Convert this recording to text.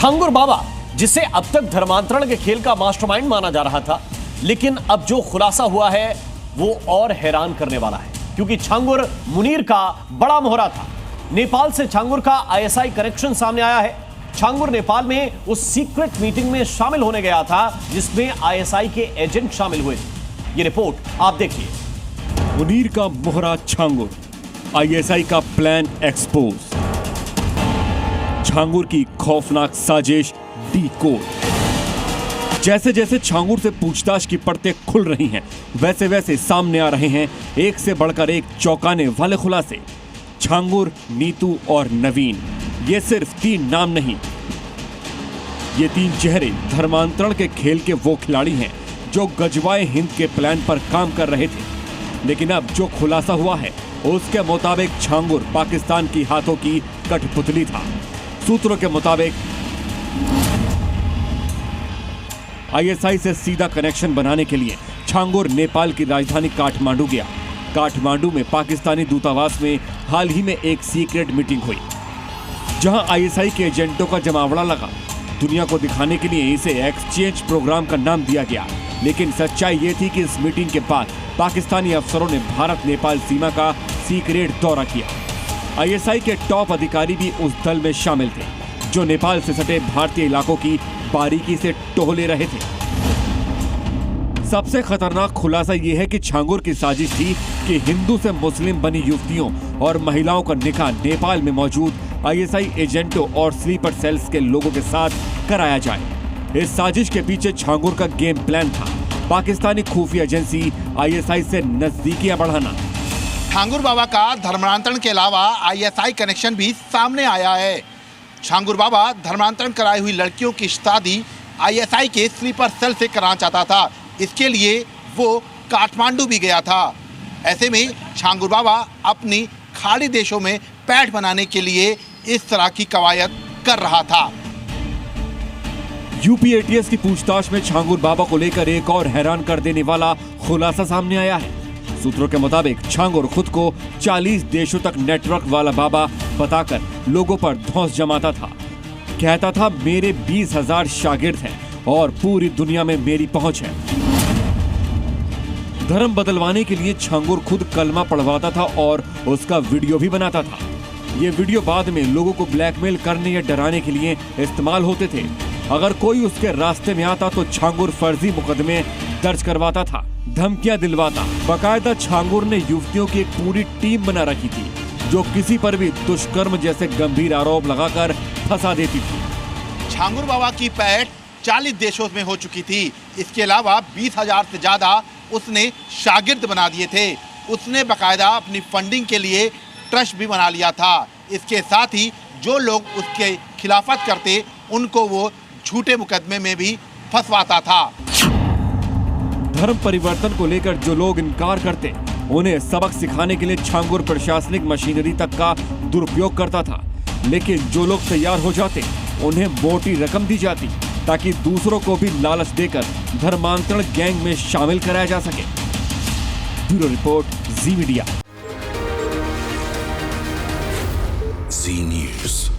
छांगुर बाबा, जिसे अब तक धर्मांतरण के खेल का मास्टरमाइंड माना जा रहा था, लेकिन अब जो खुलासा हुआ है वो और हैरान करने वाला है, क्योंकि छांगुर मुनीर का बड़ा मोहरा था। नेपाल से छांगुर का आईएसआई कनेक्शन सामने आया है। छांगुर नेपाल में उस सीक्रेट मीटिंग में शामिल होने गया था जिसमें आईएसआई के एजेंट शामिल हुए थे। ये रिपोर्ट आप देखिए। मुनीर का मोहरा छांगुर, आईएसआई का प्लान एक्सपोज, छांगुर की खौफनाक साजिश डीकोड। जैसे जैसे छांगुर से पूछताछ की परतें खुल रही हैं, वैसे वैसे सामने आ रहे हैं एक से बढ़कर एक चौंकाने वाले खुलासे। छांगुर, नीतू और नवीन, ये सिर्फ 3 नाम नहीं, ये 3 चेहरे धर्मांतरण के खेल के वो खिलाड़ी हैं जो गजवाए हिंद के प्लान पर काम कर रहे थे। लेकिन अब जो खुलासा हुआ है उसके मुताबिक छांगुर पाकिस्तान की हाथों की कठपुतली था। सूत्रों के मुताबिक आईएसआई से सीधा कनेक्शन बनाने के लिए छांगुर नेपाल की राजधानी काठमांडू गया। काठमांडू में पाकिस्तानी दूतावास में हाल ही में एक सीक्रेट मीटिंग हुई, जहां आईएसआई के एजेंटों का जमावड़ा लगा। दुनिया को दिखाने के लिए इसे एक्सचेंज प्रोग्राम का नाम दिया गया, लेकिन सच्चाई ये थी कि इस मीटिंग के बाद पाकिस्तानी अफसरों ने भारत नेपाल सीमा का सीक्रेट दौरा किया। आईएसआई के टॉप अधिकारी भी उस दल में शामिल थे, जो नेपाल से सटे भारतीय इलाकों की बारीकी से टोहले रहे थे। सबसे खतरनाक खुलासा यह है कि छांगुर की साजिश थी कि हिंदू से मुस्लिम बनी युवतियों और महिलाओं का निकाह नेपाल में मौजूद आईएसआई एजेंटों और स्लीपर सेल्स के लोगों के साथ कराया जाए। इस साजिश के पीछे छांगुर का गेम प्लान था पाकिस्तानी खुफिया एजेंसी आईएसआई से नजदीकियां बढ़ाना। छांगुर बाबा का धर्मांतरण के अलावा आईएसआई कनेक्शन भी सामने आया है। छांगुर बाबा धर्मांतरण कराई हुई लड़कियों की शादी आईएसआई के स्लीपर सेल से कराना चाहता था। इसके लिए वो काठमांडू भी गया था। ऐसे में छांगुर बाबा अपनी खाड़ी देशों में पैठ बनाने के लिए इस तरह की कवायद कर रहा था। यूपी एटीएस की पूछताछ में छांगुर बाबा को लेकर एक और हैरान कर देने वाला खुलासा सामने आया है। सूत्रों के मुताबिक छांगुर खुद को 40 देशों तक नेटवर्क वाला बाबा बताकर लोगों पर धौंस जमाता था। कहता था मेरे 20,000 शागिर्द हैं और पूरी दुनिया में मेरी पहुंच है। धर्म बदलवाने के लिए छांगुर खुद कलमा पढ़वाता था और उसका वीडियो भी बनाता था। ये वीडियो बाद में लोगों को ब्लैकमेल करने या डराने के लिए इस्तेमाल होते थे। अगर कोई उसके रास्ते में आता तो छांगुर फर्जी मुकदमे दर्ज करवाता था, धमकियां दिलवाता। बाकायदा छांगुर ने युवतियों की एक पूरी टीम बना रखी थी जो किसी पर भी दुष्कर्म जैसे गंभीर आरोप लगाकर फंसा देती थी। छांगुर बाबा की पैठ 40 देशों में हो चुकी थी। इसके अलावा 20,000 से ज्यादा उसने शागिर्द बना दिए थे। उसने बाकायदा अपनी फंडिंग के लिए ट्रस्ट भी बना लिया था। इसके साथ ही जो लोग उसके खिलाफत करते उनको वो झूठे मुकदमे में भी फंसवाता था। धर्म परिवर्तन को लेकर जो लोग इनकार करते, उन्हें सबक सिखाने के लिए छांगुर प्रशासनिक मशीनरी तक का दुरुपयोग करता था। लेकिन जो लोग तैयार हो जाते, उन्हें मोटी रकम दी जाती ताकि दूसरों को भी लालच देकर धर्मांतरण गैंग में शामिल कराया जा सके। ब्यूरो रिपोर्ट, जी मीडिया। जी न्यूज़।